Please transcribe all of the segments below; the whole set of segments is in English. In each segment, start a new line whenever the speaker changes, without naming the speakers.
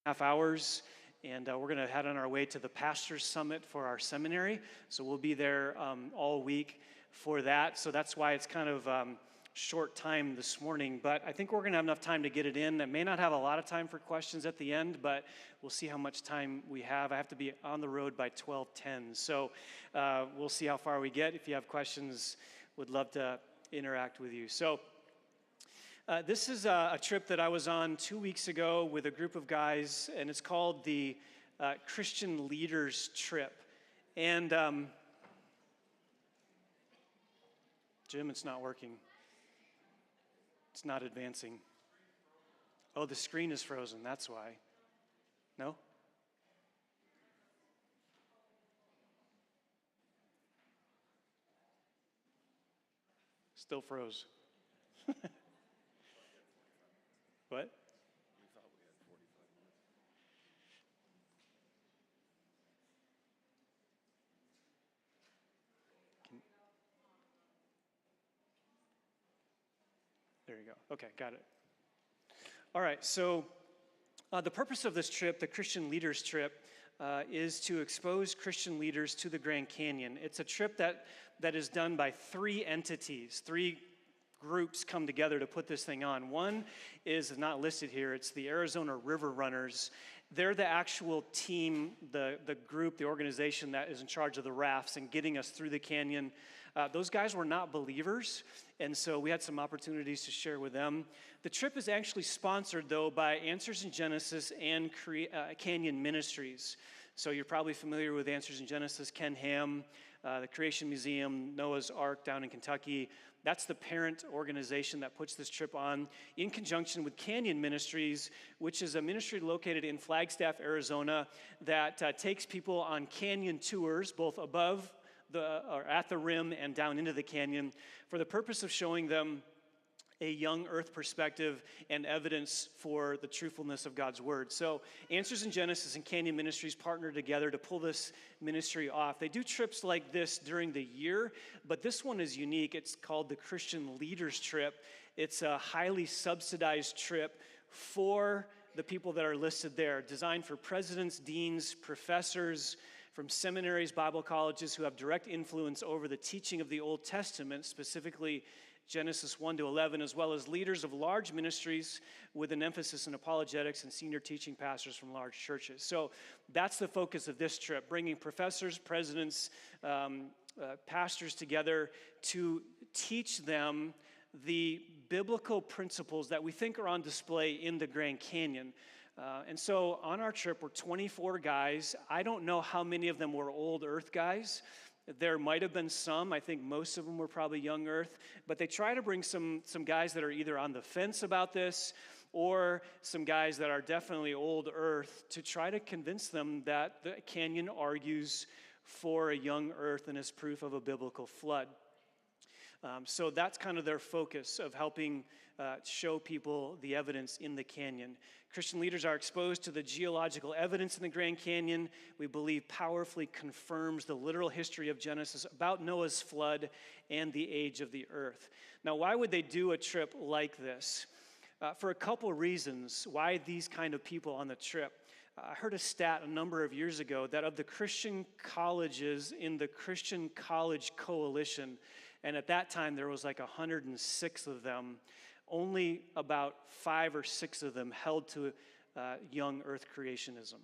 half hours, and we're going to head on our way to the Pastors Summit for our seminary. So we'll be there all week for that. So that's why it's kind of short time this morning, but I think we're going to have enough time to get it in. I may not have a lot of time for questions at the end, but we'll see how much time we have. I have to be on the road by 12:10, so we'll see how far we get. If you have questions, would love to interact with you. So this is a trip that I was on 2 weeks ago with a group of guys, and it's called the Christian Leaders Trip. And Jim, it's not working. It's not advancing. Oh, the screen is frozen, that's why. No? Still froze. What? We thought we had 45 minutes. There you go. Okay, got it. All right, so the purpose of this trip, the Christian Leaders Trip, is to expose Christian leaders to the Grand Canyon. It's a trip that is done by three entities, three groups come together to put this thing on. One is not listed here. It's the Arizona River Runners. They're the actual team, the group, the organization that is in charge of the rafts and getting us through the canyon. Those guys were not believers, and so we had some opportunities to share with them. The trip is actually sponsored, though, by Answers in Genesis and Canyon Ministries. So you're probably familiar with Answers in Genesis, Ken Ham, the Creation Museum, Noah's Ark down in Kentucky. That's the parent organization that puts this trip on in conjunction with Canyon Ministries, which is a ministry located in Flagstaff, Arizona, that takes people on canyon tours, both above or at the rim and down into the canyon, for the purpose of showing them a young earth perspective and evidence for the truthfulness of God's word. So Answers in Genesis and Canyon Ministries partner together to pull this ministry off. They do trips like this during the year, but this one is unique. It's called the Christian Leaders Trip. It's a highly subsidized trip for the people that are listed there, designed for presidents, deans, professors from seminaries, Bible colleges who have direct influence over the teaching of the Old Testament, specifically Genesis 1 to 11, as well as leaders of large ministries with an emphasis in apologetics and senior teaching pastors from large churches. So that's the focus of this trip, bringing professors, presidents, pastors together to teach them the biblical principles that we think are on display in the Grand Canyon. And so on our trip, we're 24 guys. I don't know how many of them were old earth guys. There might have been some. I think most of them were probably young earth. But they try to bring some guys that are either on the fence about this or some guys that are definitely old earth to try to convince them that the canyon argues for a young earth and is proof of a biblical flood. So that's kind of their focus of helping show people the evidence in the canyon. Christian leaders are exposed to the geological evidence in the Grand Canyon. We believe powerfully confirms the literal history of Genesis about Noah's flood and the age of the earth. Now, why would they do a trip like this? For a couple reasons why these kind of people on the trip. I heard a stat a number of years ago that of the Christian colleges in the Christian College Coalition, and at that time there was like 106 of them, only about 5 or 6 of them held to young earth creationism.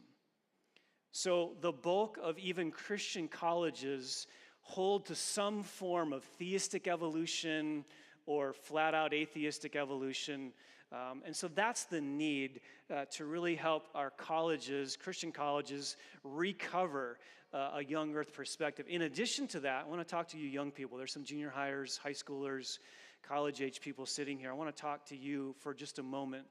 So the bulk of even Christian colleges hold to some form of theistic evolution or flat-out atheistic evolution. And so that's the need to really help our colleges, Christian colleges, recover a young earth perspective. In addition to that, I want to talk to you young people. There's some junior hires, high schoolers, college-age people sitting here. I want to talk to you for just a moment.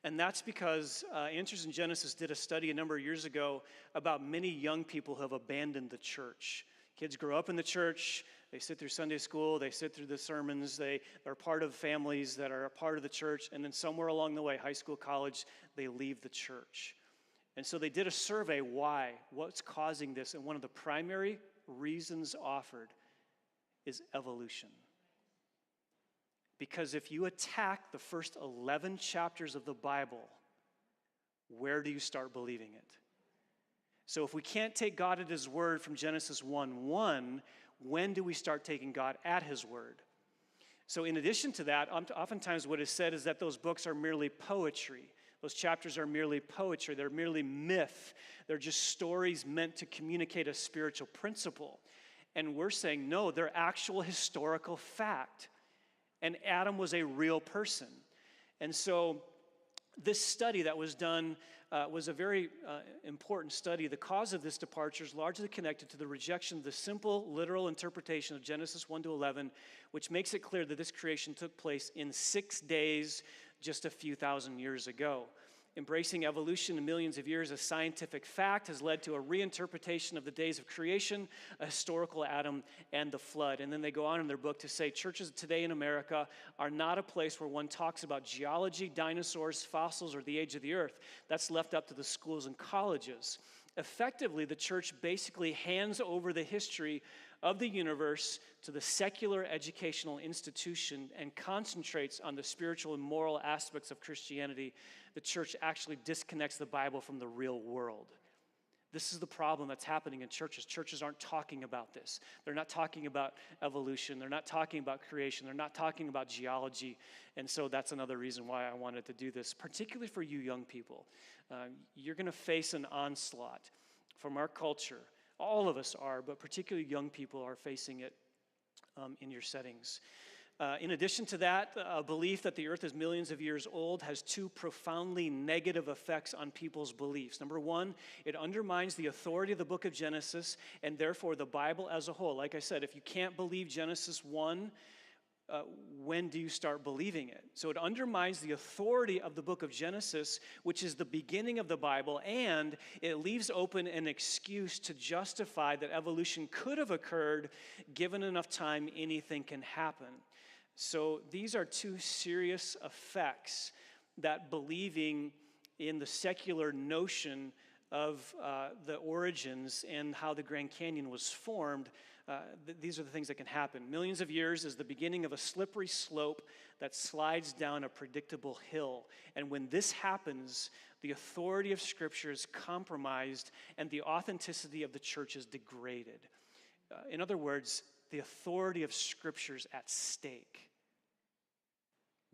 And that's because Answers in Genesis did a study a number of years ago about many young people who have abandoned the church. Kids grow up in the church, they sit through Sunday school, they sit through the sermons, they are part of families that are a part of the church, and then somewhere along the way, high school, college, they leave the church. And so they did a survey, why? What's causing this? And one of the primary reasons offered is evolution. Because if you attack the first 11 chapters of the Bible where do you start believing it? So if we can't take God at his word from Genesis 1:1, when do we start taking God at his word? So in addition to that, oftentimes what is said is that those books are merely poetry. Those chapters are merely poetry. They're merely myth. They're just stories meant to communicate a spiritual principle. And we're saying, no, they're actual historical fact. And Adam was a real person. And so this study that was done was a very important study. The cause of this departure is largely connected to the rejection of the simple, literal interpretation of Genesis 1-11, which makes it clear that this creation took place in 6 days just a few thousand years ago. Embracing evolution in millions of years as scientific fact has led to a reinterpretation of the days of creation, a historical Adam, and the flood. And then they go on in their book to say churches today in America are not a place where one talks about geology, dinosaurs, fossils, or the age of the earth. That's left up to the schools and colleges. Effectively, the church basically hands over the history of the universe to the secular educational institution and concentrates on the spiritual and moral aspects of Christianity. The church actually disconnects the Bible from the real world. This is the problem that's happening in churches. Churches aren't talking about this. They're not talking about evolution. They're not talking about creation. They're not talking about geology. And so that's another reason why I wanted to do this, particularly for you young people. You're going to face an onslaught from our culture. All of us are, but particularly young people are facing it in your settings. In addition to that, a belief that the earth is millions of years old has two profoundly negative effects on people's beliefs. Number one, it undermines the authority of the book of Genesis and therefore the Bible as a whole. Like I said, if you can't believe Genesis 1, when do you start believing it? So it undermines the authority of the book of Genesis, which is the beginning of the Bible, and it leaves open an excuse to justify that evolution could have occurred. Given enough time, anything can happen. So these are two serious effects that believing in the secular notion of the origins and how the Grand Canyon was formed, these are the things that can happen. Millions of years is the beginning of a slippery slope that slides down a predictable hill. And when this happens, the authority of Scripture is compromised and the authenticity of the church is degraded. In other words, the authority of Scripture is at stake.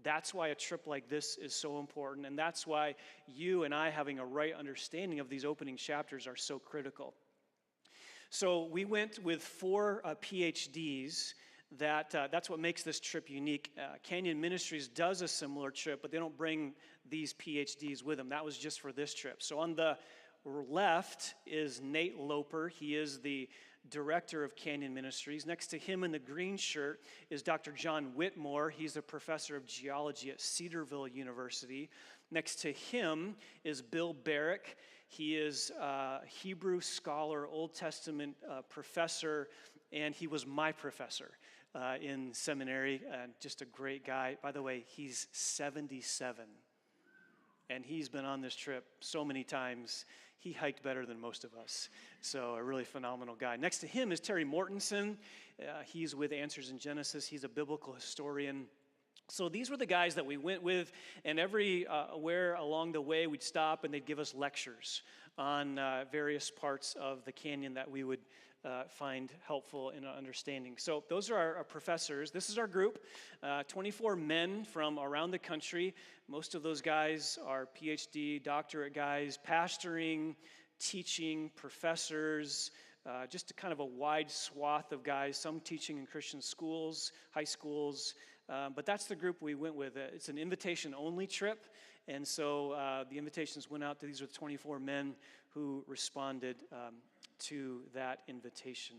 That's why a trip like this is so important, and that's why you and I having a right understanding of these opening chapters are so critical. So we went with 4 PhDs. That's what makes this trip unique. Canyon Ministries does a similar trip, but they don't bring these PhDs with them. That was just for this trip. So on the left is Nate Loper. He is the director of Canyon Ministries. Next to him in the green shirt is Dr. John Whitmore. He's a professor of geology at Cedarville University. Next to him is Bill Barrick. He is a Hebrew scholar, Old Testament professor, and he was my professor in seminary. Just a great guy. By the way, he's 77, and he's been on this trip so many times. He hiked better than most of us, so a really phenomenal guy. Next to him is Terry Mortensen. He's with Answers in Genesis. He's a biblical historian. So these were the guys that we went with, and everywhere along the way we'd stop and they'd give us lectures on various parts of the canyon that we would find helpful in understanding. So those are our professors. This is our group, 24 men from around the country. Most of those guys are PhD, doctorate guys, pastoring, teaching, professors, just a kind of a wide swath of guys, some teaching in Christian schools, high schools, but that's the group we went with. It's an invitation-only trip, and so the invitations went out to these 24 men who responded to that invitation.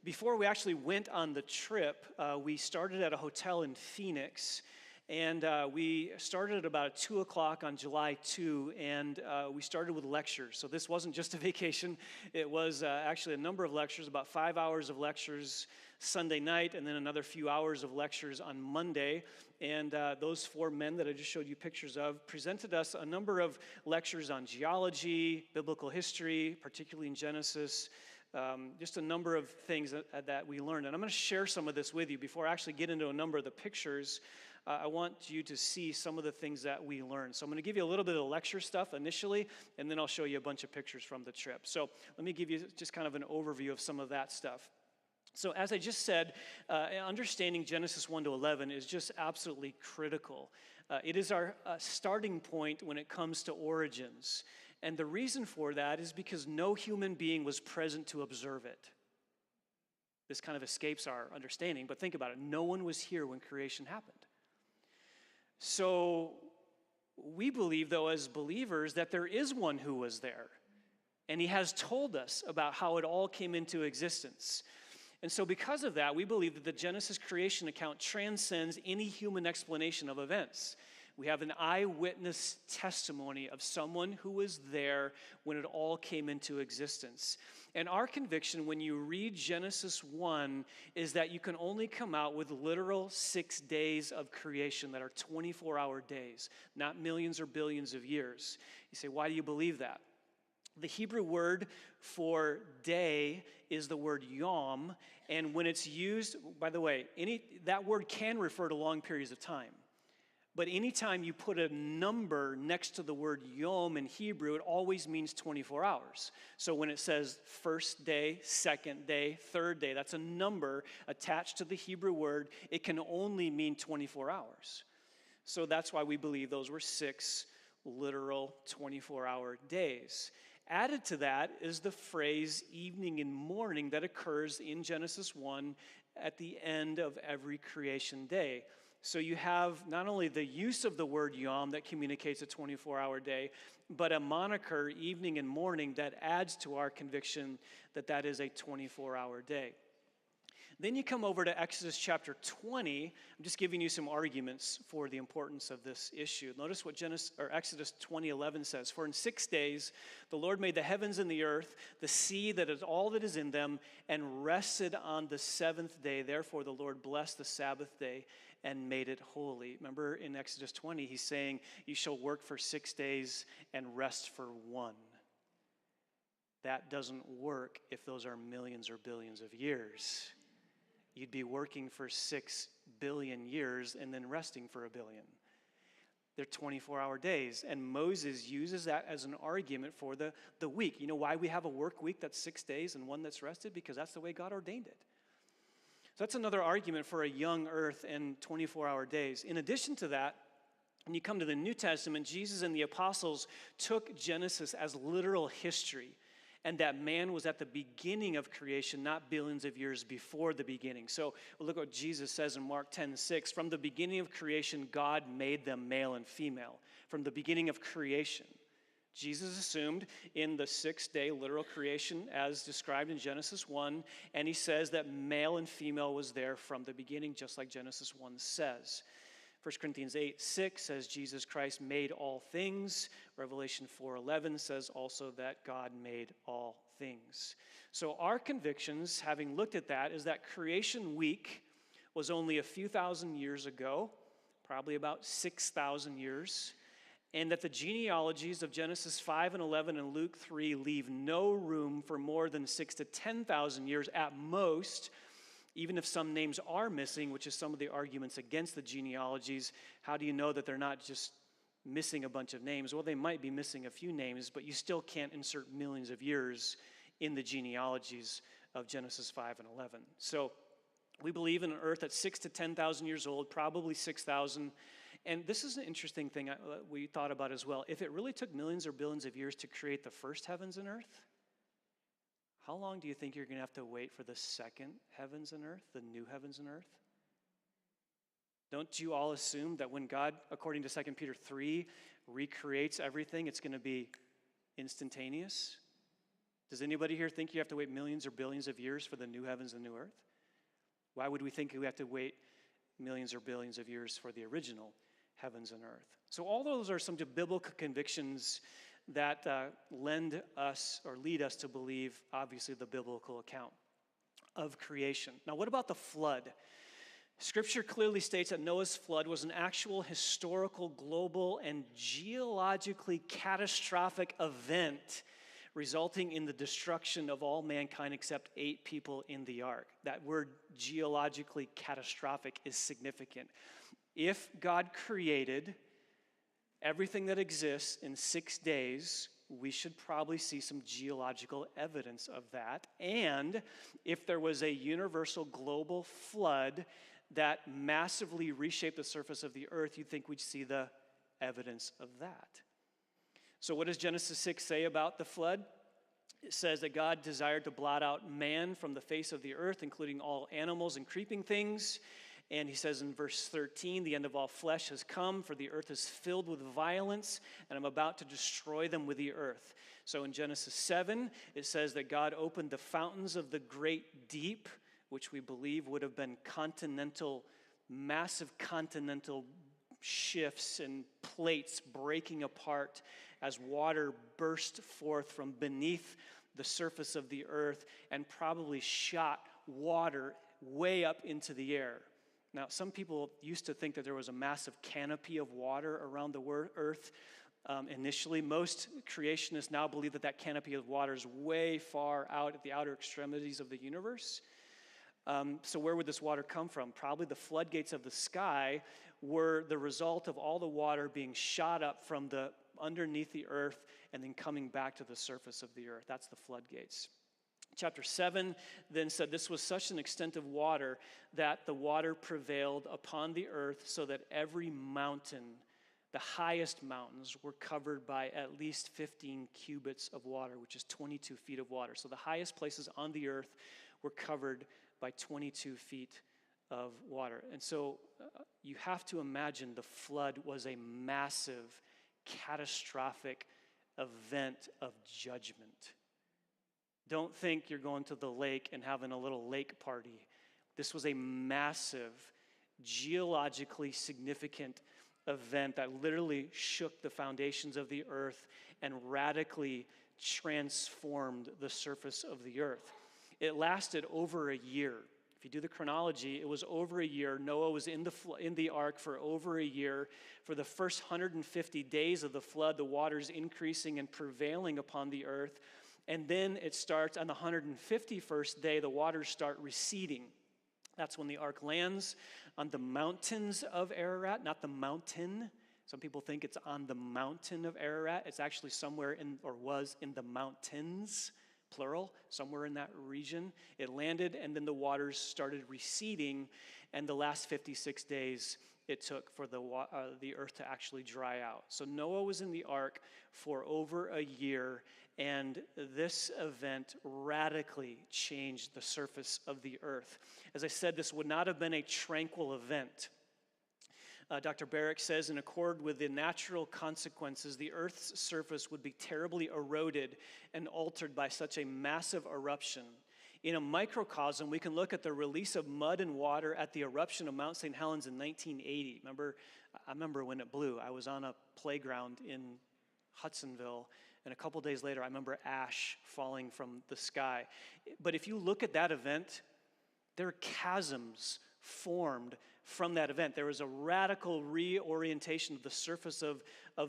Before we actually went on the trip, we started at a hotel in Phoenix, and we started at about 2 o'clock on July 2, and we started with lectures. So this wasn't just a vacation. It was actually a number of lectures, about 5 hours of lectures Sunday night, and then another few hours of lectures on Monday. And those 4 men that I just showed you pictures of presented us a number of lectures on geology, biblical history, particularly in Genesis, just a number of things that we learned. And I'm going to share some of this with you before I actually get into a number of the pictures. I want you to see some of the things that we learned. So I'm going to give you a little bit of the lecture stuff initially, and then I'll show you a bunch of pictures from the trip. So let me give you just kind of an overview of some of that stuff. So as I just said, understanding Genesis 1 to 11 is just absolutely critical. It is our starting point when it comes to origins. And the reason for that is because no human being was present to observe it. This kind of escapes our understanding, but think about it. No one was here when creation happened. So we believe, though, as believers, that there is one who was there. And he has told us about how it all came into existence. And so because of that, we believe that the Genesis creation account transcends any human explanation of events. We have an eyewitness testimony of someone who was there when it all came into existence. And our conviction when you read Genesis 1 is that you can only come out with literal 6 days of creation that are 24-hour days, not millions or billions of years. You say, why do you believe that? The Hebrew word for day is the word yom, and when it's used, by the way, that word can refer to long periods of time. But anytime you put a number next to the word yom in Hebrew, it always means 24 hours. So when it says first day, second day, third day, that's a number attached to the Hebrew word. It can only mean 24 hours. So that's why we believe those were 6 literal 24-hour days. Added to that is the phrase evening and morning that occurs in Genesis 1 at the end of every creation day. So you have not only the use of the word yom that communicates a 24-hour day, but a moniker, evening and morning, that adds to our conviction that that is a 24-hour day. Then you come over to Exodus chapter 20. I'm just giving you some arguments for the importance of this issue. Notice what Exodus 20:11 says. For in 6 days the Lord made the heavens and the earth, the sea that is all that is in them, and rested on the 7th day. Therefore the Lord blessed the Sabbath day and made it holy. Remember in Exodus 20, he's saying, you shall work for 6 days and rest for 1. That doesn't work if those are millions or billions of years. You'd be working for 6 billion years and then resting for 1 billion. They're 24-hour days, and Moses uses that as an argument for the week. You know why we have a work week that's 6 days and one that's rested? Because that's the way God ordained it. So that's another argument for a young earth and 24-hour days. In addition to that, when you come to the New Testament, Jesus and the apostles took Genesis as literal history, and that man was at the beginning of creation, not billions of years before the beginning. So look what Jesus says in Mark 10:6. From the beginning of creation, God made them male and female. From the beginning of creation. Jesus assumed in the 6-day literal creation as described in Genesis 1, and he says that male and female was there from the beginning, just like Genesis 1 says. 1 Corinthians 8:6 says Jesus Christ made all things. Revelation 4:11 says also that God made all things. So our convictions, having looked at that, is that creation week was only a few thousand years ago, probably about 6,000 years, and that the genealogies of Genesis 5 and 11 and Luke 3 leave no room for more than 6,000 to 10,000 years at most. Even if some names are missing, which is some of the arguments against the genealogies, how do you know that they're not just missing a bunch of names? Well, they might be missing a few names, but you still can't insert millions of years in the genealogies of Genesis 5 and 11. So we believe in an earth that's 6,000 to 10,000 years old, probably 6,000. And this is an interesting thing we thought about as well. If it really took millions or billions of years to create the first heavens and earth, how long do you think you're going to have to wait for the second heavens and earth, the new heavens and earth? Don't you all assume that when God, according to 2 Peter 3, recreates everything, it's going to be instantaneous? Does anybody here think you have to wait millions or billions of years for the new heavens and new earth? Why would we think we have to wait millions or billions of years for the original heavens and earth? So all those are some biblical convictions that lend us or lead us to believe, obviously, the biblical account of creation. Now, what about the flood? Scripture clearly states that Noah's flood was an actual historical, global, and geologically catastrophic event resulting in the destruction of all mankind except 8 people in the ark. That word geologically catastrophic is significant. If God created everything that exists in 6 days, we should probably see some geological evidence of that. And if there was a universal global flood that massively reshaped the surface of the earth, you'd think we'd see the evidence of that. So what does Genesis 6 say about the flood? It says that God desired to blot out man from the face of the earth, including all animals and creeping things. And he says in verse 13, the end of all flesh has come, for the earth is filled with violence, and I'm about to destroy them with the earth. So in Genesis 7, it says that God opened the fountains of the great deep, which we believe would have been massive continental shifts and plates breaking apart as water burst forth from beneath the surface of the earth and probably shot water way up into the air. Now, some people used to think that there was a massive canopy of water around the earth initially. Most creationists now believe that that canopy of water is way far out at the outer extremities of the universe. So where would this water come from? Probably the floodgates of the sky were the result of all the water being shot up from the underneath the earth and then coming back to the surface of the earth. That's the floodgates. Chapter 7 then said this was such an extent of water that the water prevailed upon the earth so that every mountain, the highest mountains, were covered by at least 15 cubits of water, which is 22 feet of water. So the highest places on the earth were covered by 22 feet of water. And so you have to imagine the flood was a massive, catastrophic event of judgment. Don't think you're going to the lake and having a little lake party. This was a massive, geologically significant event that literally shook the foundations of the earth and radically transformed the surface of the earth. It lasted over a year. If you do the chronology, it was over a year. Noah was in the ark for over a year. For the first 150 days of the flood, the waters increasing and prevailing upon the earth. And then it starts on the 151st day, the waters start receding. That's when the ark lands on the mountains of Ararat, not the mountain. Some people think it's on the mountain of Ararat. It's actually somewhere was in the mountains, plural, somewhere in that region. It landed, and then the waters started receding, and the last 56 days it took for the earth to actually dry out. So Noah was in the ark for over a year, and this event radically changed the surface of the earth. As I said, this would not have been a tranquil event. Dr. Barrick says, in accord with the natural consequences, the earth's surface would be terribly eroded and altered by such a massive eruption. In a microcosm, we can look at the release of mud and water at the eruption of Mount St. Helens in 1980. I remember when it blew. I was on a playground in Hudsonville, and a couple days later, I remember ash falling from the sky. But if you look at that event, there are chasms formed from that event. There was a radical reorientation of the surface of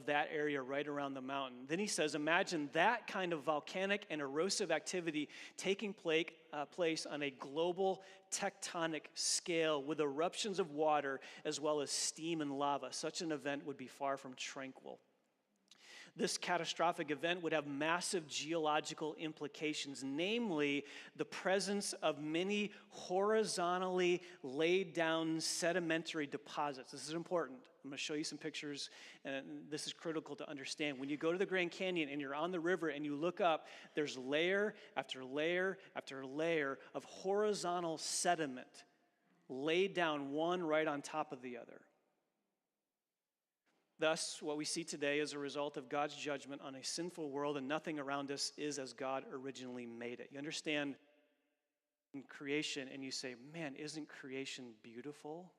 that area right around the mountain. Then he says, imagine that kind of volcanic and erosive activity taking place on a global tectonic scale with eruptions of water as well as steam and lava. Such an event would be far from tranquil. This catastrophic event would have massive geological implications, namely the presence of many horizontally laid down sedimentary deposits. This is important. I'm going to show you some pictures, and this is critical to understand. When you go to the Grand Canyon and you're on the river and you look up, there's layer after layer after layer of horizontal sediment laid down one right on top of the other. Thus, what we see today is a result of God's judgment on a sinful world, and nothing around us is as God originally made it. You understand in creation, and you say, man, isn't creation beautiful?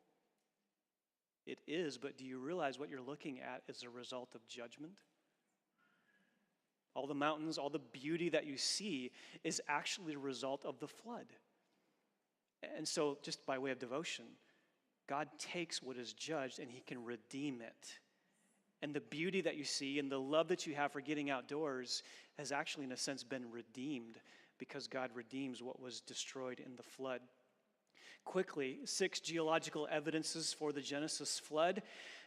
It is, but do you realize what you're looking at is a result of judgment? All the mountains, all the beauty that you see is actually a result of the flood. And so, just by way of devotion, God takes what is judged and he can redeem it. And the beauty that you see and the love that you have for getting outdoors has actually, in a sense, been redeemed because God redeems what was destroyed in the flood. Quickly, 6 geological evidences for the Genesis flood.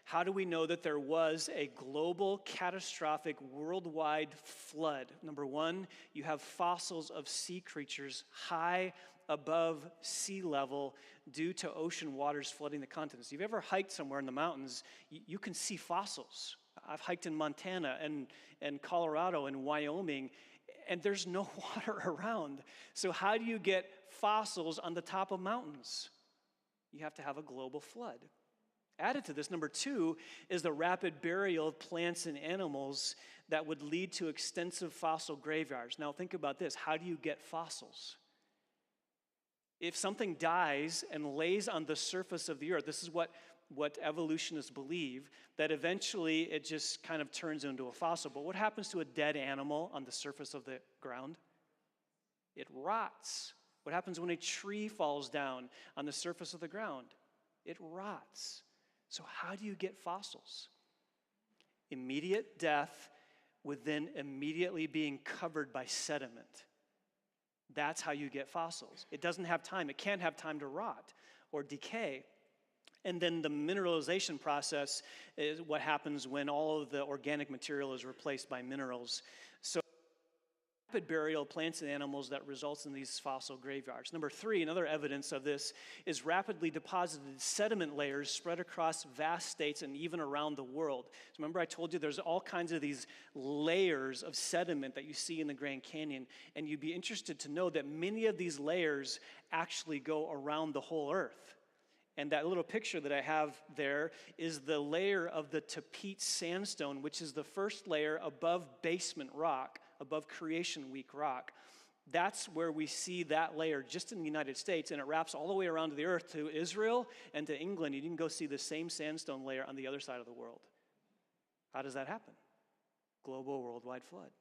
How do we know that there was a global, catastrophic, worldwide flood? Number 1, you have fossils of sea creatures high above sea level due to ocean waters flooding the continents. If you've ever hiked somewhere in the mountains, you can see fossils. I've hiked in Montana and Colorado and Wyoming, and there's no water around. So how do you get fossils on the top of mountains? You have to have a global flood. Added to this, number 2, is the rapid burial of plants and animals that would lead to extensive fossil graveyards. Now think about this. How do you get fossils? If something dies and lays on the surface of the earth, this is what evolutionists believe, that eventually it just kind of turns into a fossil. But what happens to a dead animal on the surface of the ground? It rots. What happens when a tree falls down on the surface of the ground? It rots. So how do you get fossils? Immediate death with then immediately being covered by sediment. That's how you get fossils. It doesn't have time. It can't have time to rot or decay. And then the mineralization process is what happens when all of the organic material is replaced by minerals. So rapid burial of plants and animals that results in these fossil graveyards. Number 3, another evidence of this is rapidly deposited sediment layers spread across vast states and even around the world. So remember I told you there's all kinds of these layers of sediment that you see in the Grand Canyon, and you'd be interested to know that many of these layers actually go around the whole earth. And that little picture that I have there is the layer of the Tapete sandstone, which is the first layer above basement rock, above Creation Week rock. That's where we see that layer just in the United States, and it wraps all the way around the earth to Israel and to England. You can go see the same sandstone layer on the other side of the world. How does that happen? Global worldwide flood.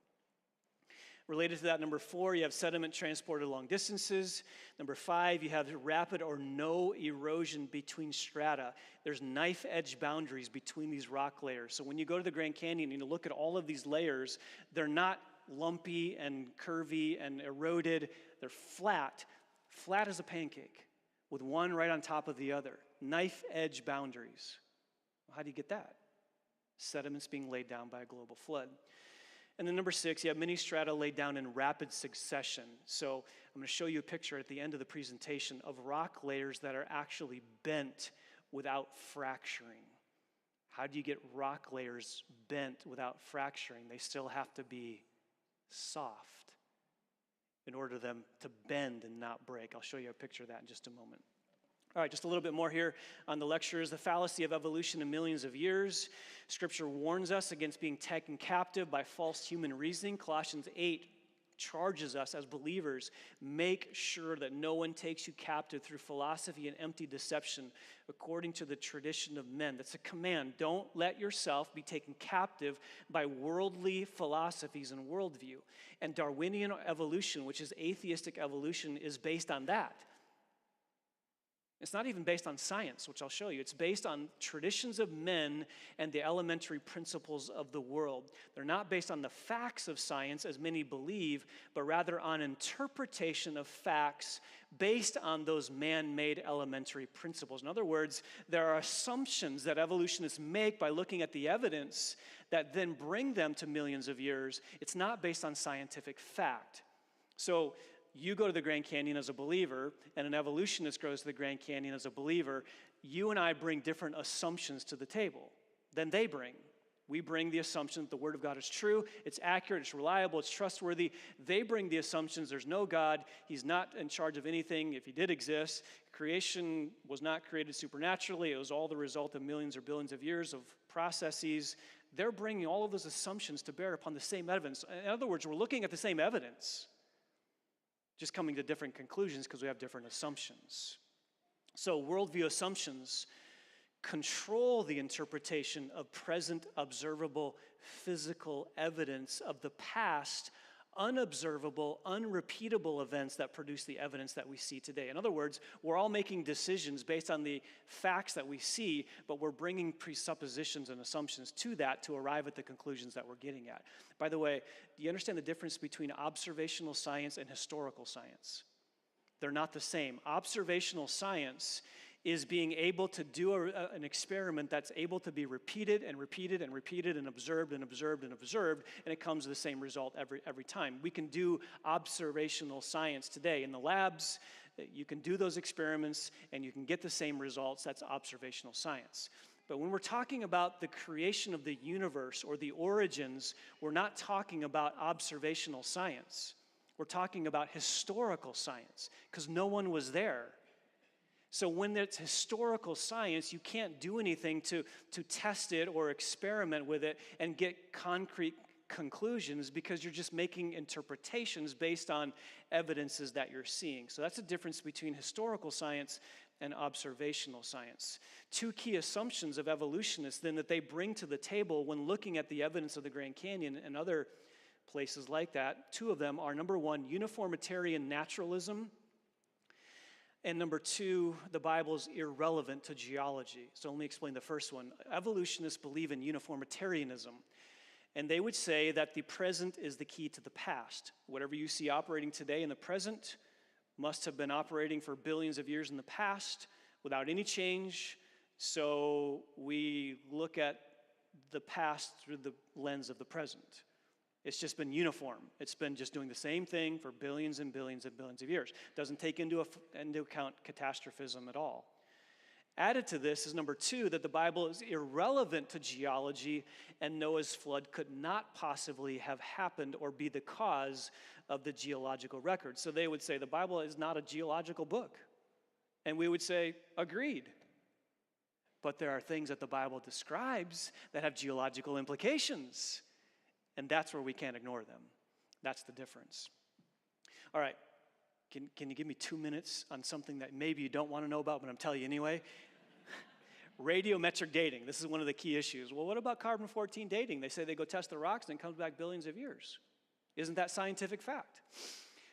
Related to that, number 4, you have sediment transported long distances. Number 5, you have rapid or no erosion between strata. There's knife-edge boundaries between these rock layers. So when you go to the Grand Canyon and you look at all of these layers, they're not lumpy and curvy and eroded. They're flat as a pancake, with one right on top of the other. Knife-edge boundaries. Well, how do you get that? Sediments being laid down by a global flood. And then number 6, you have many strata laid down in rapid succession. So I'm going to show you a picture at the end of the presentation of rock layers that are actually bent without fracturing. How do you get rock layers bent without fracturing? They still have to be soft in order for them to bend and not break. I'll show you a picture of that in just a moment. All right, just a little bit more here on the lectures. The fallacy of evolution in millions of years. Scripture warns us against being taken captive by false human reasoning. Colossians 8 charges us as believers, make sure that no one takes you captive through philosophy and empty deception according to the tradition of men. That's a command. Don't let yourself be taken captive by worldly philosophies and worldview. And Darwinian evolution, which is atheistic evolution, is based on that. It's not even based on science, which I'll show you. It's based on traditions of men and the elementary principles of the world. They're not based on the facts of science, as many believe, but rather on interpretation of facts based on those man-made elementary principles. In other words, there are assumptions that evolutionists make by looking at the evidence that then bring them to millions of years. It's not based on scientific fact. So you go to the Grand Canyon as a believer, and an evolutionist goes to the Grand Canyon as a believer. You and I bring different assumptions to the table than they bring. We bring the assumption that the Word of God is true, it's accurate, it's reliable, it's trustworthy. They bring the assumptions there's no God, He's not in charge of anything if He did exist. Creation was not created supernaturally. It was all the result of millions or billions of years of processes. They're bringing all of those assumptions to bear upon the same evidence. In other words, we're looking at the same evidence, just coming to different conclusions because we have different assumptions. So worldview assumptions control the interpretation of present observable physical evidence of the past unobservable, unrepeatable events that produce the evidence that we see today. In other words, we're all making decisions based on the facts that we see, but we're bringing presuppositions and assumptions to that to arrive at the conclusions that we're getting at. By the way, do you understand the difference between observational science and historical science? They're not the same. Observational science is being able to do an experiment that's able to be repeated and repeated and repeated and observed and observed and observed, and it comes to the same result every time. We can do observational science today in the labs. You can do those experiments and you can get the same results. That's observational science. But when we're talking about the creation of the universe or the origins, we're not talking about observational science. We're talking about historical science, because no one was there. So when it's historical science, you can't do anything to test it or experiment with it and get concrete conclusions, because you're just making interpretations based on evidences that you're seeing. So that's the difference between historical science and observational science. Two key assumptions of evolutionists then that they bring to the table when looking at the evidence of the Grand Canyon and other places like that. Two of them are, number one, uniformitarian naturalism, and number two, the Bible is irrelevant to geology. So let me explain the first one. Evolutionists believe in uniformitarianism, and they would say that the present is the key to the past. Whatever you see operating today in the present must have been operating for billions of years in the past without any change. So we look at the past through the lens of the present. It's just been uniform. It's been just doing the same thing for billions and billions and billions of years. Doesn't take into account catastrophism at all. Added to this is number two, that the Bible is irrelevant to geology, and Noah's flood could not possibly have happened or be the cause of the geological record. So they would say the Bible is not a geological book. And we would say, agreed. But there are things that the Bible describes that have geological implications. And that's where we can't ignore them. That's the difference. All right, can you give me 2 minutes on something that maybe you don't want to know about, but I'm telling you anyway? Radiometric dating. This is one of the key issues. Well, what about carbon-14 dating? They say they go test the rocks and it comes back billions of years. Isn't that scientific fact?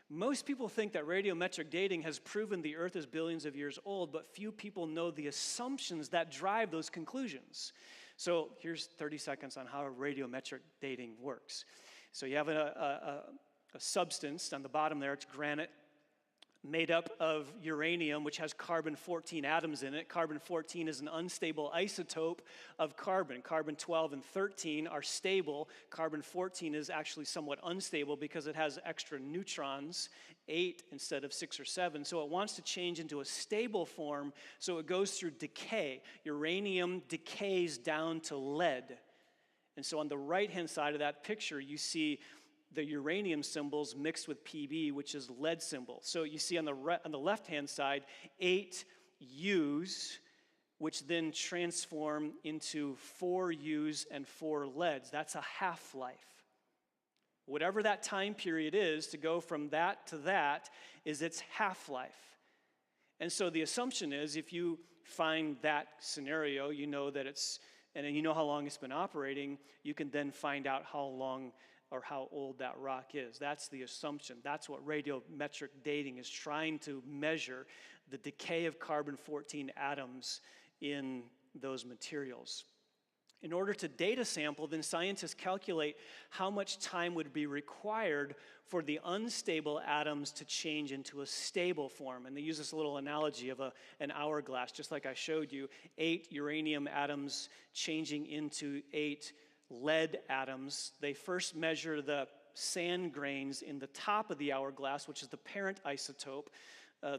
Most people think that radiometric dating has proven the Earth is billions of years old, but few people know the assumptions that drive those conclusions. So here's 30 seconds on how radiometric dating works. So you have a substance on the bottom there, it's granite, made up of uranium, which has carbon-14 atoms in it. Carbon-14 is an unstable isotope of carbon. Carbon-12 and 13 are stable. Carbon-14 is actually somewhat unstable because it has extra neutrons, 8 instead of 6 or 7. So it wants to change into a stable form, so it goes through decay. Uranium decays down to lead. And so on the right-hand side of that picture, you see the uranium symbols mixed with Pb, which is lead symbol. So you see on the left-hand side, 8 U's, which then transform into 4 U's and 4 leads. That's a half-life. Whatever that time period is, to go from that to that, is its half-life. And so the assumption is, if you find that scenario, you know that and then you know how long it's been operating, you can then find out how long or how old that rock is. That's the assumption. That's what radiometric dating is trying to measure, the decay of carbon-14 atoms in those materials. In order to date a sample, then scientists calculate how much time would be required for the unstable atoms to change into a stable form. And they use this little analogy of an hourglass, just like I showed you, 8 uranium atoms changing into 8 lead atoms. They first measure the sand grains in the top of the hourglass, which is the parent isotope,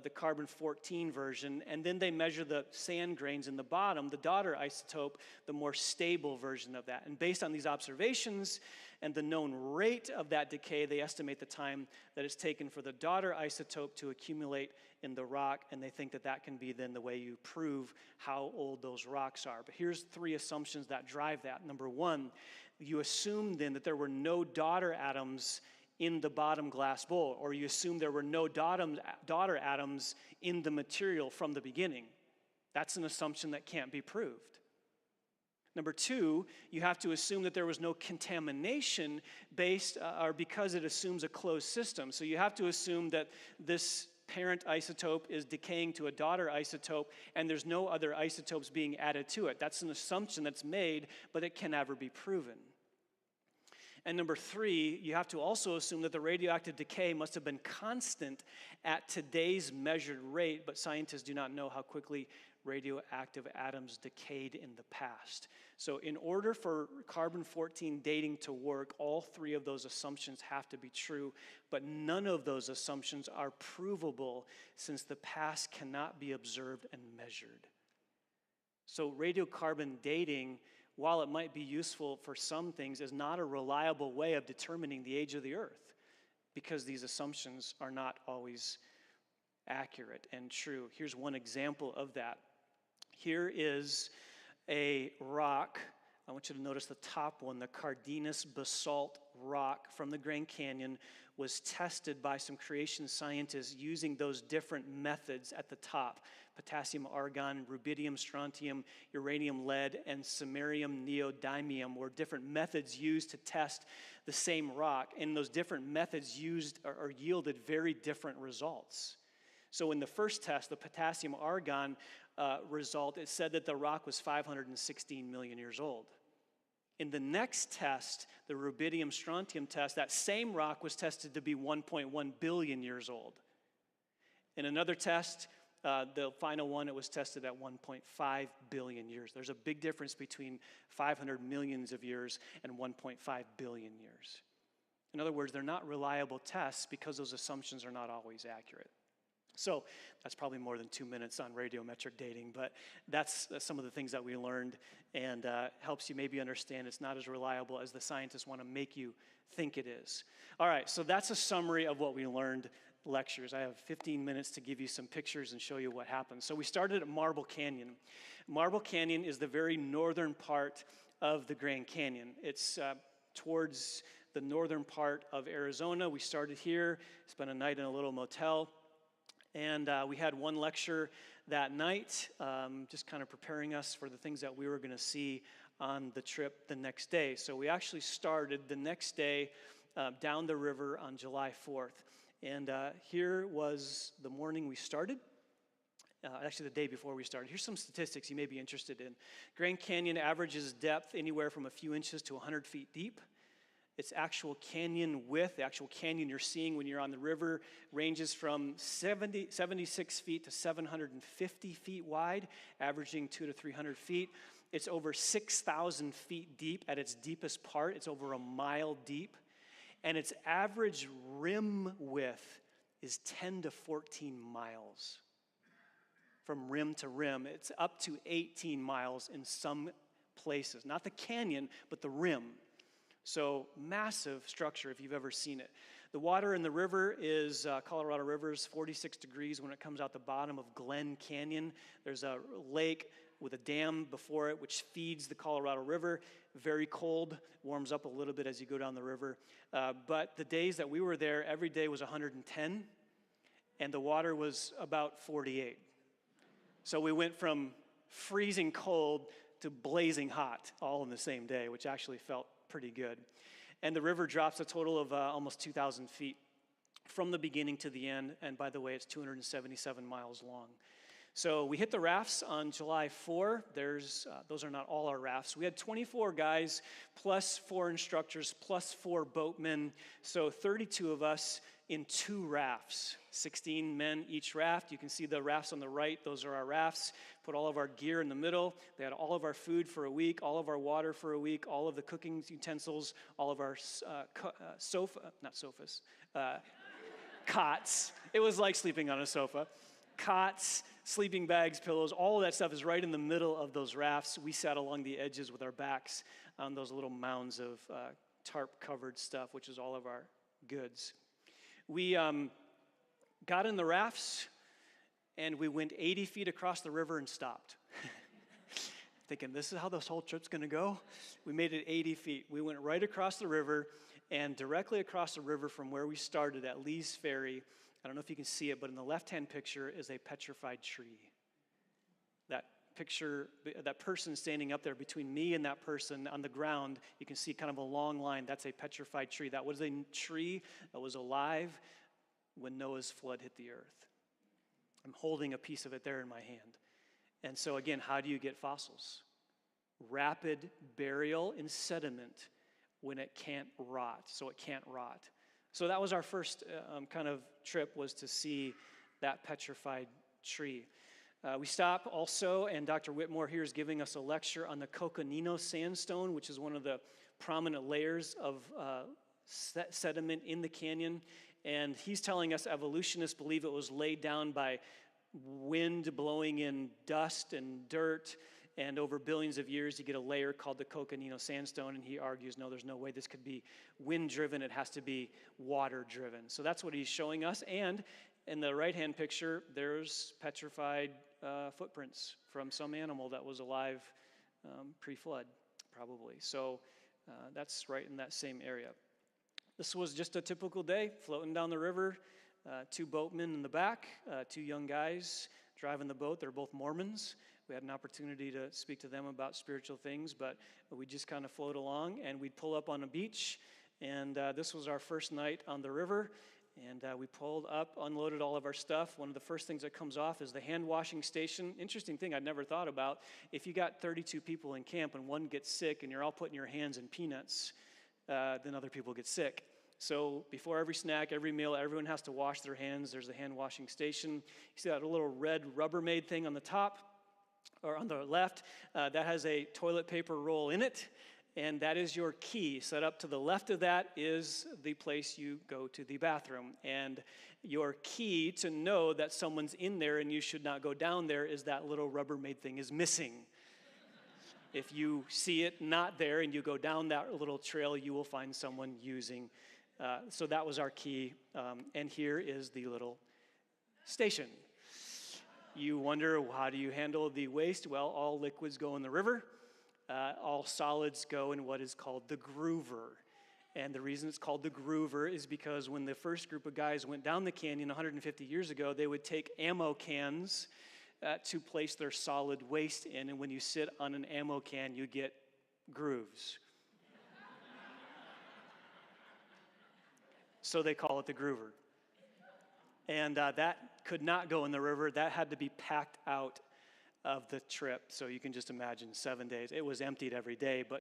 the carbon-14 version, and then they measure the sand grains in the bottom, the daughter isotope, the more stable version of that. And based on these observations and the known rate of that decay, they estimate the time that it's taken for the daughter isotope to accumulate in the rock, and they think that that can be then the way you prove how old those rocks are. But here's 3 assumptions that drive that. Number one, you assume then that there were no daughter atoms in the bottom glass bowl, or you assume there were no daughter atoms in the material from the beginning. That's an assumption that can't be proved. Number two, you have to assume that there was no contamination because it assumes a closed system. So you have to assume that this parent isotope is decaying to a daughter isotope and there's no other isotopes being added to it. That's an assumption that's made, but it can never be proven. And number three, you have to also assume that the radioactive decay must have been constant at today's measured rate, but scientists do not know how quickly radioactive atoms decayed in the past. So in order for carbon-14 dating to work, all three of those assumptions have to be true, but none of those assumptions are provable since the past cannot be observed and measured. So radiocarbon dating, while it might be useful for some things, is not a reliable way of determining the age of the Earth because these assumptions are not always accurate and true. Here's one example of that. Here is a rock. I want you to notice the top one, the Cardenas basalt rock from the Grand Canyon was tested by some creation scientists using those different methods at the top: potassium argon, rubidium strontium, uranium lead, and samarium neodymium were different methods used to test the same rock, and those different methods used or yielded very different results. So in the first test, the potassium argon result, it said that the rock was 516 million years old. In the next test, the rubidium strontium test, that same rock was tested to be 1.1 billion years old. In another test, the final one, it was tested at 1.5 billion years. There's a big difference between 500 millions of years and 1.5 billion years. In other words, they're not reliable tests because those assumptions are not always accurate. So that's probably more than 2 minutes on radiometric dating, but that's some of the things that we learned, and helps you maybe understand it's not as reliable as the scientists want to make you think it is. All right, so that's a summary of what we learned lectures. I have 15 minutes to give you some pictures and show you what happened. So we started at Marble Canyon. Marble Canyon is the very northern part of the Grand Canyon. It's towards the northern part of Arizona. We started here, spent a night in a little motel. And we had one lecture that night, just kind of preparing us for the things that we were going to see on the trip the next day. So we actually started the next day down the river on July 4th. And here was the morning we started. Actually, the day before we started. Here's some statistics you may be interested in. Grand Canyon averages depth anywhere from a few inches to 100 feet deep. Its actual canyon width, the actual canyon you're seeing when you're on the river, ranges from 76 feet to 750 feet wide, averaging 200 to 300 feet. It's over 6,000 feet deep at its deepest part. It's over a mile deep. And its average rim width is 10 to 14 miles. From rim to rim, it's up to 18 miles in some places. Not the canyon, but the rim. So massive structure if you've ever seen it. The water in the river is, Colorado River is 46 degrees when it comes out the bottom of Glen Canyon. There's a lake with a dam before it which feeds the Colorado River. Very cold, warms up a little bit as you go down the river. But the days that we were there, every day was 110, and the water was about 48. So we went from freezing cold to blazing hot all in the same day, which actually felt pretty good. And the river drops a total of almost 2,000 feet from the beginning to the end. And by the way, it's 277 miles long. So we hit the rafts on July 4. Those are not all our rafts. We had 24 guys, plus 4 instructors, plus 4 boatmen. So 32 of us in 2 rafts, 16 men each raft. You can see the rafts on the right. Those are our rafts. Put all of our gear in the middle. They had all of our food for a week, all of our water for a week, all of the cooking utensils, all of our cots. It was like sleeping on a sofa. Cots, sleeping bags, pillows, all of that stuff is right in the middle of those rafts. We sat along the edges with our backs on those little mounds of tarp-covered stuff, which is all of our goods. We got in the rafts, and we went 80 feet across the river and stopped. Thinking, this is how this whole trip's going to go? We made it 80 feet. We went right across the river, and directly across the river from where we started at Lee's Ferry, I don't know if you can see it, but in the left-hand picture is a petrified tree. That picture, that person standing up there between me and that person on the ground, you can see kind of a long line. That's a petrified tree. That was a tree that was alive when Noah's flood hit the earth. I'm holding a piece of it there in my hand. And so again, how do you get fossils? Rapid burial in sediment when it can't rot, so it can't rot. So that was our first kind of trip, was to see that petrified tree. We stop also, and Dr. Whitmore here is giving us a lecture on the Coconino sandstone, which is one of the prominent layers of sediment in the canyon. And he's telling us evolutionists believe it was laid down by wind blowing in dust and dirt, and over billions of years you get a layer called the Coconino sandstone, and he argues, no, there's no way this could be wind-driven, it has to be water-driven. So that's what he's showing us, and in the right-hand picture, there's petrified footprints from some animal that was alive pre-flood, probably. So that's right in that same area. This was just a typical day, floating down the river, two boatmen in the back, two young guys driving the boat. They're both Mormons. We had an opportunity to speak to them about spiritual things, but we just kind of float along, and we'd pull up on a beach, and this was our first night on the river, and we pulled up, unloaded all of our stuff. One of the first things that comes off is the hand washing station. Interesting thing I'd never thought about. If you got 32 people in camp and one gets sick and you're all putting your hands in peanuts, then other people get sick. So before every snack, every meal, everyone has to wash their hands. There's a hand washing station. You see that little red Rubbermaid thing on the top, or on the left, that has a toilet paper roll in it, and that is your key. Set up to the left of that is the place you go to the bathroom, and your key to know that someone's in there and you should not go down there is that little Rubbermaid thing is missing. If you see it not there and you go down that little trail, you will find someone using. So that was our key, and here is the little station. You wonder, how do you handle the waste? Well, all liquids go in the river. All solids go in what is called the groover. And the reason it's called the groover is because when the first group of guys went down the canyon 150 years ago, they would take ammo cans to place their solid waste in. And when you sit on an ammo can, you get grooves. So they call it the groover. And that could not go in the river. That had to be packed out of the trip. So you can just imagine 7 days. It was emptied every day, but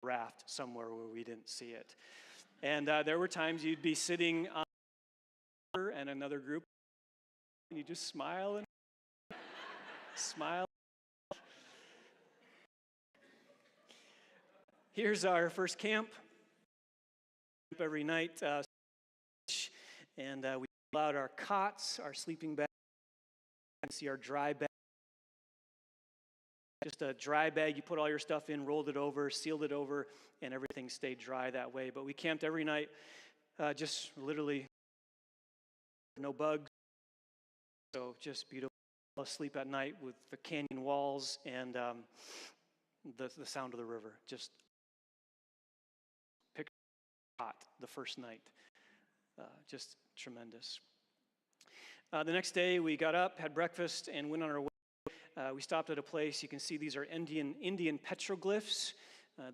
raft somewhere where we didn't see it. And there were times you'd be sitting on the river and another group, and you just smile and smile. Here's our first camp. Every night, and we pull out our cots, our sleeping bags. You can see our dry bag. Just a dry bag, you put all your stuff in, rolled it over, sealed it over, and everything stayed dry that way. But we camped every night, just literally no bugs. So just beautiful. Sleep at night with the canyon walls and the sound of the river. Just picture hot the first night. Just tremendous. The next day we got up, had breakfast, and went on our way. We stopped at a place. You can see these are Indian petroglyphs.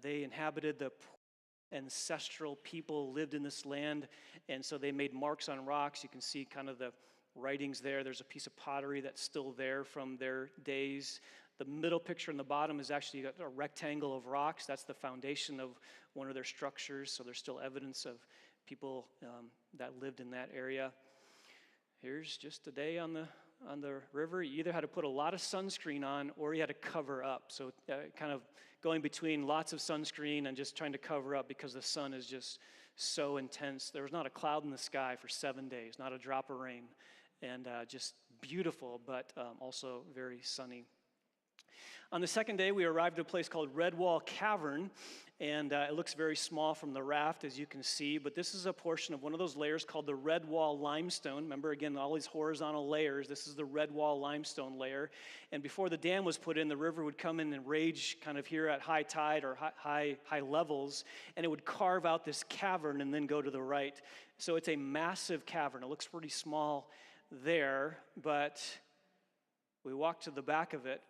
They inhabited the ancestral people lived in this land, and so they made marks on rocks. You can see kind of the writings there. There's a piece of pottery that's still there from their days. The middle picture in the bottom is actually a rectangle of rocks. That's the foundation of one of their structures, so there's still evidence of people that lived in that area. Here's just a day on the river. You either had to put a lot of sunscreen on or you had to cover up. So kind of going between lots of sunscreen and just trying to cover up because the sun is just so intense. There was not a cloud in the sky for 7 days, not a drop of rain. And just beautiful, but also very sunny. On the second day, we arrived at a place called Red Wall Cavern, and it looks very small from the raft, as you can see, but this is a portion of one of those layers called the Red Wall Limestone. Remember, again, all these horizontal layers. This is the Red Wall Limestone layer, and before the dam was put in, the river would come in and rage kind of here at high tide or high levels, and it would carve out this cavern and then go to the right. So it's a massive cavern. It looks pretty small there, but we walked to the back of it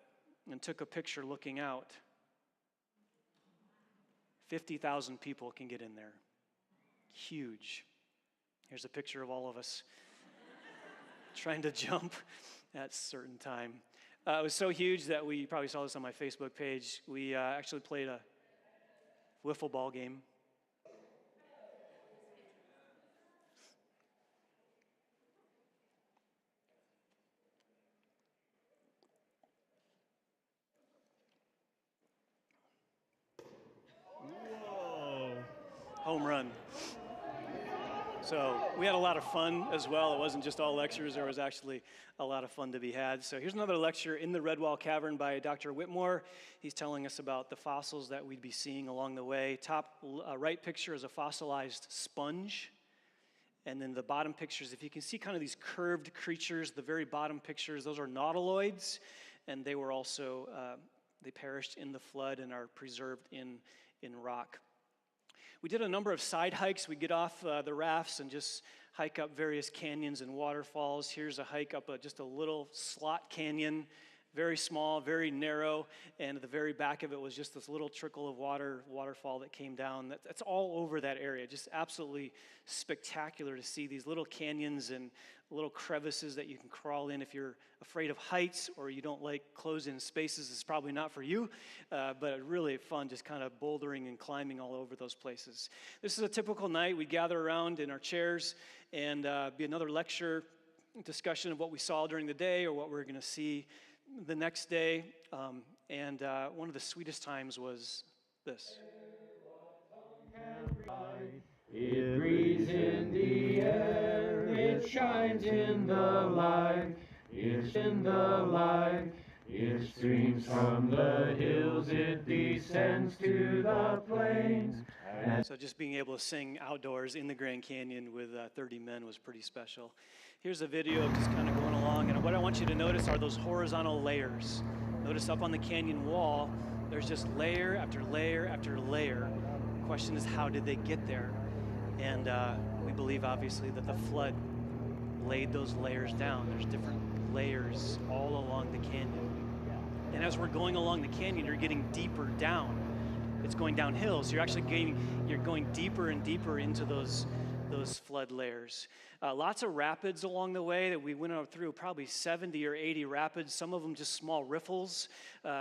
and took a picture looking out. 50,000 people can get in there. Huge. Here's a picture of all of us trying to jump at a certain time. It was so huge that you probably saw this on my Facebook page. We actually played wiffle ball game.
Whoa.
Home run. So we had a lot of fun as well. It wasn't just all lectures. There was actually a lot of fun to be had. So here's another lecture in the Red Wall Cavern by Dr. Whitmore. He's telling us about the fossils that we'd be seeing along the way. Top right picture is a fossilized sponge. And then the bottom pictures, if you can see kind of these curved creatures, the very bottom pictures, those are nautiloids. And they were also, they perished in the flood and are preserved in rock. We did a number of side hikes. We get off the rafts and just hike up various canyons and waterfalls. Here's a hike up just a little slot canyon, very small, very narrow, and at the very back of it was just this little trickle of waterfall that came down. That's all over that area. Just absolutely spectacular to see these little canyons and little crevices that you can crawl in. If you're afraid of heights or you don't like closed-in spaces, it's probably not for you, but really fun just kind of bouldering and climbing all over those places. This is a typical night. We gather around in our chairs and be another lecture, discussion of what we saw during the day or what we're going to see the next day. And one of the sweetest times was this.
It breathes in the air, it shines in the light, it's in the light, it streams from the hills, it descends to the plains.
So just being able to sing outdoors in the Grand Canyon with 30 men was pretty special. Here's a video of just kind of going along, and what I want you to notice are those horizontal layers. Notice up on the canyon wall, there's just layer after layer after layer. The question is, how did they get there? And we believe, obviously, that the flood laid those layers down. There's different layers all along the canyon. And as we're going along the canyon, you're getting deeper down. It's going downhill, so you're actually going deeper and deeper into those flood layers. Lots of rapids along the way that we went through, probably 70 or 80 rapids, some of them just small riffles,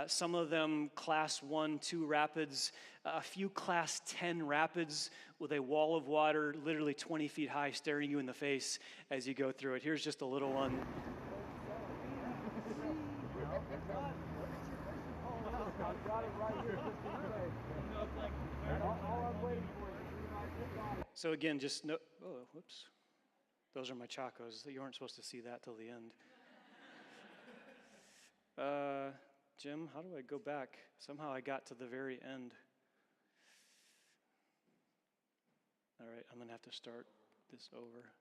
some of them class 1, 2 rapids, a few class 10 rapids with a wall of water literally 20 feet high staring you in the face as you go through it. Here's just a little one. So again, just no, oh, whoops. Those are my chacos. You weren't supposed to see that till the end. Jim, how do I go back? Somehow I got to the very end. All right, I'm gonna have to start this over.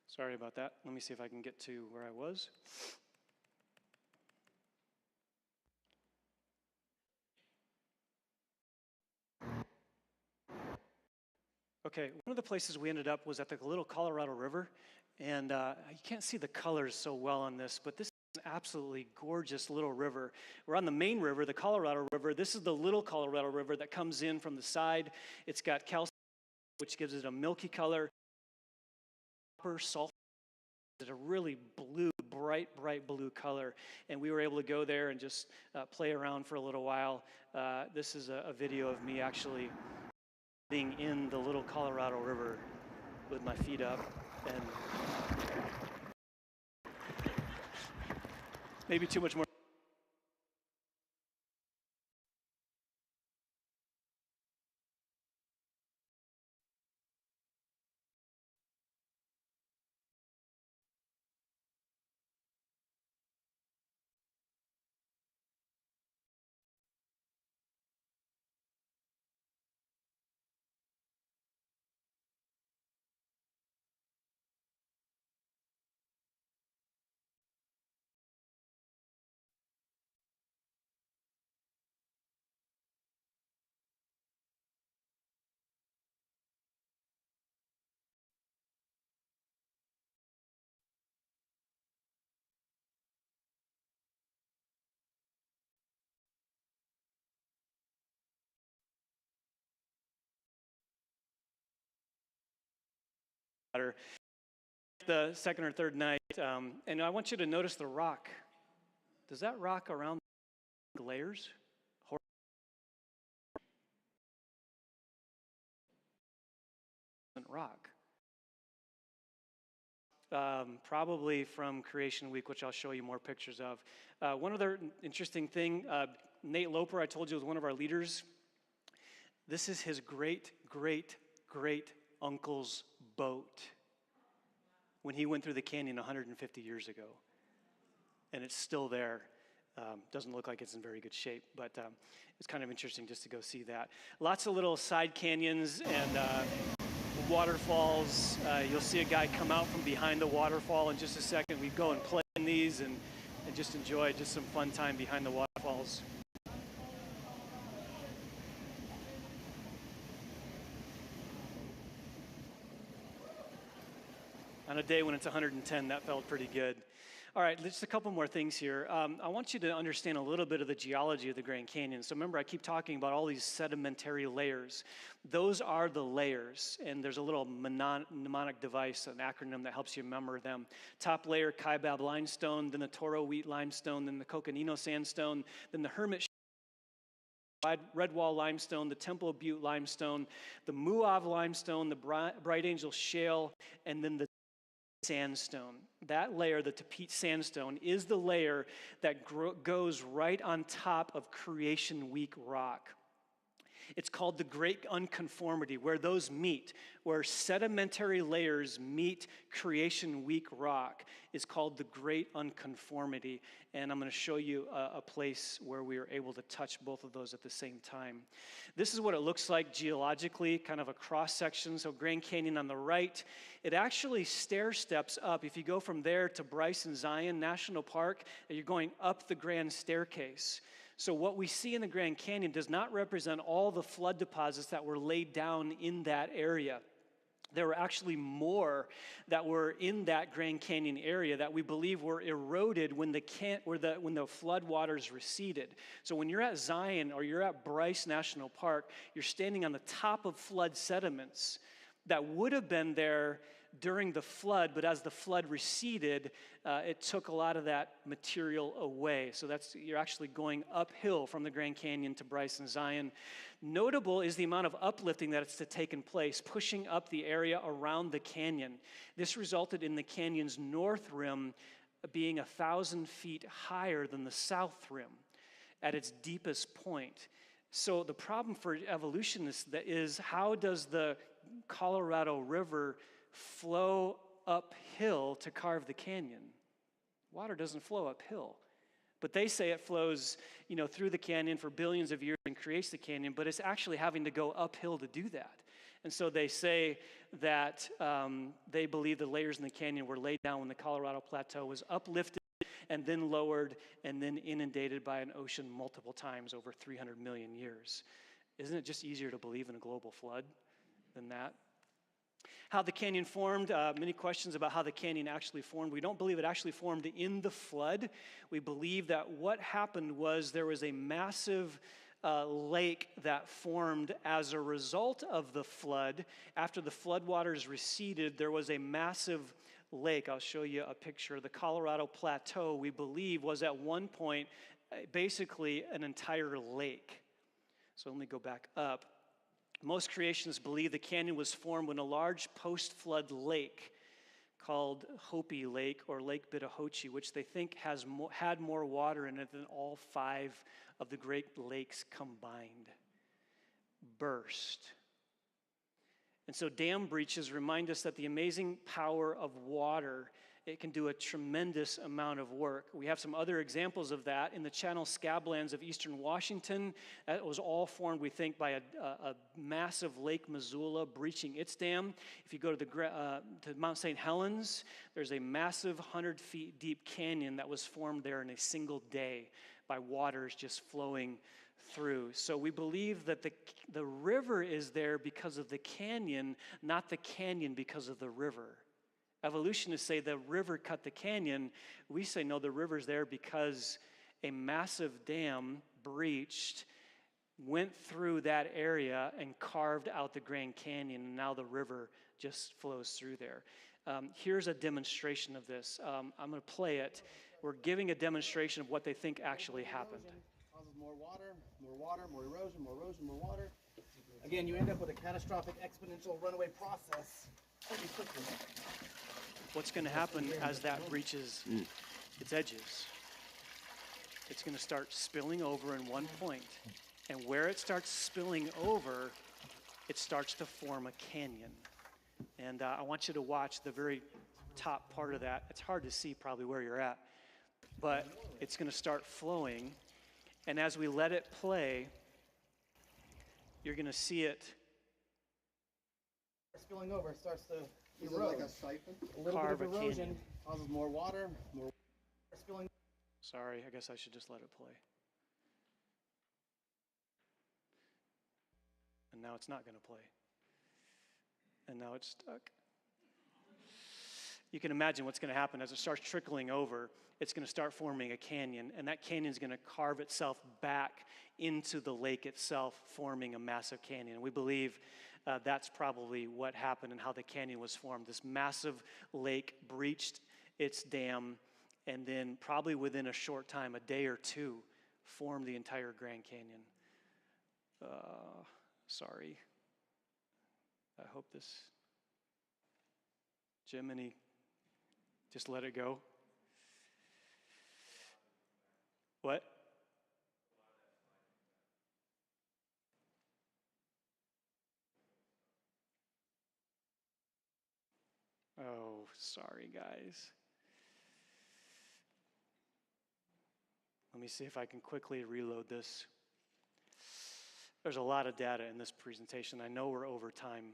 Sorry about that. Let me see if I can get to where I was. Okay, one of the places we ended up was at the little Colorado River, and you can't see the colors so well on this, but this is an absolutely gorgeous little river. We're on the main river, the Colorado River. This is the little Colorado River that comes in from the side. It's got calcium, which gives it a milky color. Copper, sulfur, it's a really blue, bright blue color, and we were able to go there and just play around for a little while. This is a video of me actually being in the little Colorado River with my feet up, and maybe too much more. The second or third night, and I want you to notice the rock Does that rock around the layers? Rock. Probably from Creation Week, which I'll show you more pictures of. One other interesting thing, Nate Loper, I told you, was one of our leaders. This is his great uncle's boat when he went through the canyon 150 years ago. And it's still there. Doesn't look like it's in very good shape, but it's kind of interesting just to go see that. Lots of little side canyons and waterfalls. You'll see a guy come out from behind the waterfall in just a second. We go and play in these and just enjoy just some fun time behind the waterfalls. On a day when it's 110, that felt pretty good. All right, just a couple more things here. I want you to understand a little bit of the geology of the Grand Canyon. So remember, I keep talking about all these sedimentary layers. Those are the layers, and there's a little mnemonic device, an acronym that helps you remember them. Top layer, Kaibab limestone, then the Toro Wheat limestone, then the Coconino sandstone, then the Hermit Redwall limestone, the Temple Butte limestone, the Muav limestone, the Bright Angel shale, and then the sandstone. That layer, the Tapete sandstone, is the layer that goes right on top of Creation Week rock. It's called the Great Unconformity, where those meet, where sedimentary layers meet Creation Week rock, is called the Great Unconformity. And I'm going to show you a place where we are able to touch both of those at the same time. This is what it looks like geologically, kind of a cross section. So Grand Canyon on the right, it actually stair steps up. If you go from there to Bryce and Zion National Park, you're going up the grand staircase. So what we see in the Grand Canyon does not represent all the flood deposits that were laid down in that area. There were actually more that were in that Grand Canyon area that we believe were eroded when the flood waters receded. So when you're at Zion or you're at Bryce National Park, you're standing on the top of flood sediments that would have been there during the flood, but as the flood receded, it took a lot of that material away. So you're actually going uphill from the Grand Canyon to Bryce and Zion. Notable is the amount of uplifting that has taken place, pushing up the area around the canyon. This resulted in the canyon's north rim being 1,000 feet higher than the south rim at its deepest point. So the problem for evolutionists is how does the Colorado River flow uphill to carve the canyon? Water doesn't flow uphill. But they say it flows, through the canyon for billions of years and creates the canyon, but it's actually having to go uphill to do that. And so they say that they believe the layers in the canyon were laid down when the Colorado Plateau was uplifted and then lowered and then inundated by an ocean multiple times over 300 million years. Isn't it just easier to believe in a global flood than that? How the canyon formed, many questions about how the canyon actually formed. We don't believe it actually formed in the flood. We believe that what happened was there was a massive lake that formed as a result of the flood. After the floodwaters receded, there was a massive lake. I'll show you a picture. The Colorado Plateau, we believe, was at one point basically an entire lake. So let me go back up. Most creationists believe the canyon was formed when a large post-flood lake called Hopi Lake or Lake Bittahoche, which they think had more water in it than all 5 of the Great Lakes combined, burst. And so dam breaches remind us that the amazing power of water, it can do a tremendous amount of work. We have some other examples of that in the Channel Scablands of eastern Washington. That was all formed, we think, by a massive Lake Missoula breaching its dam. If you go to Mount St. Helens, there's a massive 100 feet deep canyon that was formed there in a single day by waters just flowing through. So we believe that the river is there because of the canyon, not the canyon because of the river. Evolutionists say the river cut the canyon. We say no, the river's there because a massive dam breached, went through that area and carved out the Grand Canyon, and now the river just flows through there. Here's a demonstration of this. I'm going to play it. We're giving a demonstration of what they think actually happened.
Causes more water, more erosion, more water. Again, you end up with a catastrophic exponential runaway process pretty quickly.
What's going to happen as that reaches its edges? It's going to start spilling over in one point. And where it starts spilling over, it starts to form a canyon. And I want you to watch the very top part of that. It's hard to see probably where you're at, but it's going to start flowing. And as we let it play, you're going to see it
spilling over, it starts to
Is it like a siphon?
a little
carve
bit of
a
erosion,
canyon.
causes more water spilling.
Sorry, I guess I should just let it play. And now it's not going to play. And now it's stuck. You can imagine what's going to happen as it starts trickling over. It's going to start forming a canyon, and that canyon is going to carve itself back into the lake itself, forming a massive canyon. We believe that's probably what happened and how the canyon was formed. This massive lake breached its dam, and then probably within a short time, a day or two, formed the entire Grand Canyon. Sorry. I hope this... Jiminy, just let it go. What? Oh, sorry, guys. Let me see if I can quickly reload this. There's a lot of data in this presentation. I know we're over time.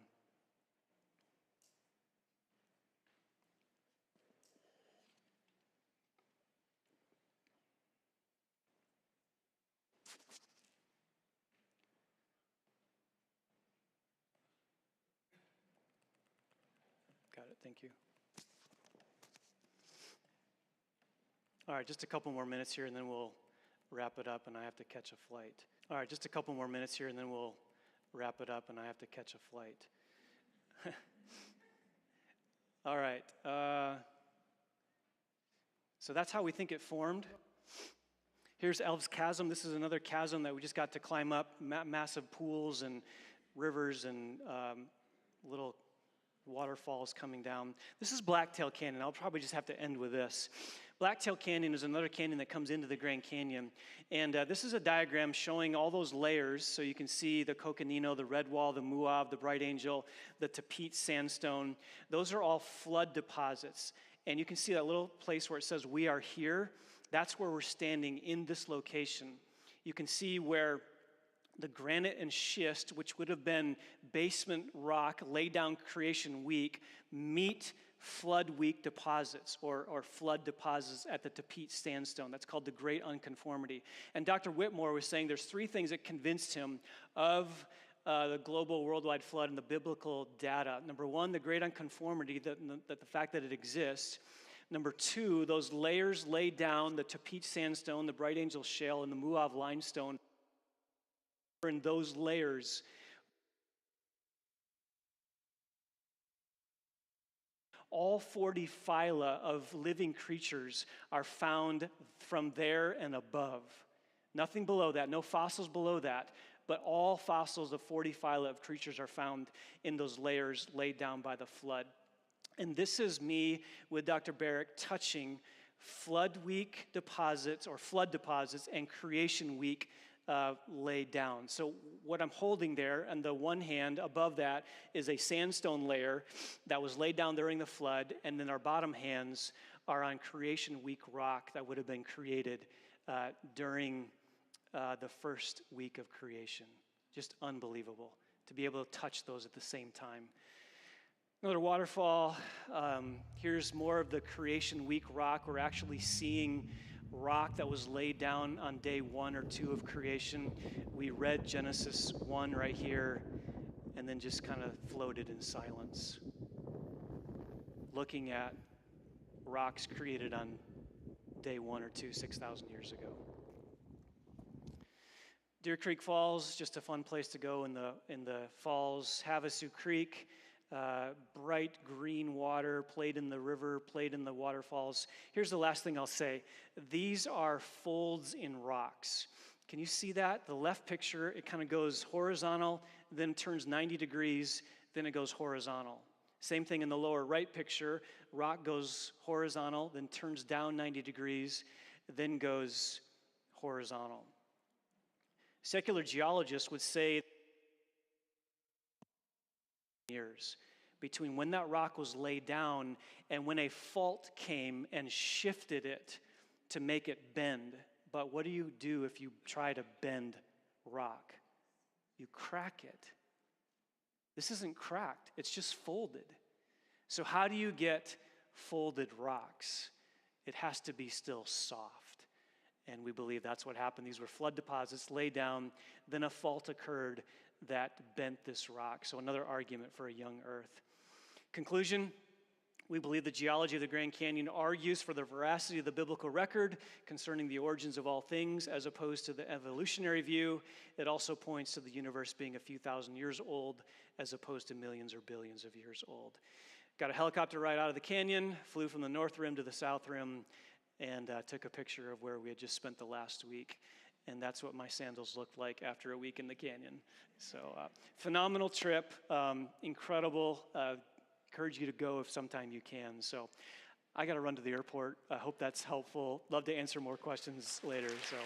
Got it, thank you. All right, just a couple more minutes here and then we'll wrap it up and I have to catch a flight. All right, just a couple more minutes here and then we'll wrap it up and I have to catch a flight. All right, so that's how we think it formed. Here's Elves Chasm. This is another chasm that we just got to climb up, massive pools and rivers and little waterfalls coming down. This is Blacktail Canyon. I'll probably just have to end with this. Blacktail Canyon is another canyon that comes into the Grand Canyon. And this is a diagram showing all those layers. So you can see the Coconino, the Red Wall, the Muav, the Bright Angel, the Tapete Sandstone. Those are all flood deposits. And you can see that little place where it says, "We are here." That's where we're standing in this location. You can see where the granite and schist, which would have been basement rock laid down creation week, meet flood week deposits or flood deposits at the Tapete Sandstone. That's called the Great Unconformity. And Dr. Whitmore was saying there's three things that convinced him of the global worldwide flood and the biblical data. Number one, the Great Unconformity, that the fact that it exists. Number two, those layers laid down, the Tapete Sandstone, the Bright Angel Shale, and the Muav Limestone. In those layers, all 40 phyla of living creatures are found from there and above. Nothing below that, no fossils below that, but all fossils of 40 phyla of creatures are found in those layers laid down by the flood. And this is me with Dr. Barrick touching flood week deposits or flood deposits and creation week laid down. So what I'm holding there, on the one hand above that is a sandstone layer that was laid down during the flood, and then our bottom hands are on creation week rock that would have been created during the first week of creation. Just unbelievable to be able to touch those at the same time. Another waterfall. Here's more of the creation week rock. We're actually seeing rock that was laid down on day 1 or 2 of creation. We read Genesis 1 right here and then just kind of floated in silence, looking at rocks created on day 1 or 2, 6,000 years ago. Deer Creek Falls, just a fun place to go in the falls. Havasu Creek, bright green water, played in the river, played in the waterfalls. Here's the last thing I'll say. These are folds in rocks. Can you see that? The left picture, it kind of goes horizontal, then turns 90 degrees, then it goes horizontal. Same thing in the lower right picture. Rock goes horizontal, then turns down 90 degrees, then goes horizontal. Secular geologists would say years between when that rock was laid down and when a fault came and shifted it to make it bend. But what do you do if you try to bend rock? You crack it. This isn't cracked, it's just folded. So how do you get folded rocks? It has to be still soft. And we believe that's what happened. These were flood deposits laid down, then a fault occurred that bent this rock. So another argument for a young earth. Conclusion, we believe the geology of the Grand Canyon argues for the veracity of the biblical record concerning the origins of all things as opposed to the evolutionary view. It also points to the universe being a few thousand years old as opposed to millions or billions of years old. Got a helicopter ride out of the canyon, flew from the north rim to the south rim, and took a picture of where we had just spent the last week. And that's what my sandals looked like after a week in the canyon. So phenomenal trip, incredible. Encourage you to go if sometime you can. So I got to run to the airport. I hope that's helpful. Love to answer more questions later. So.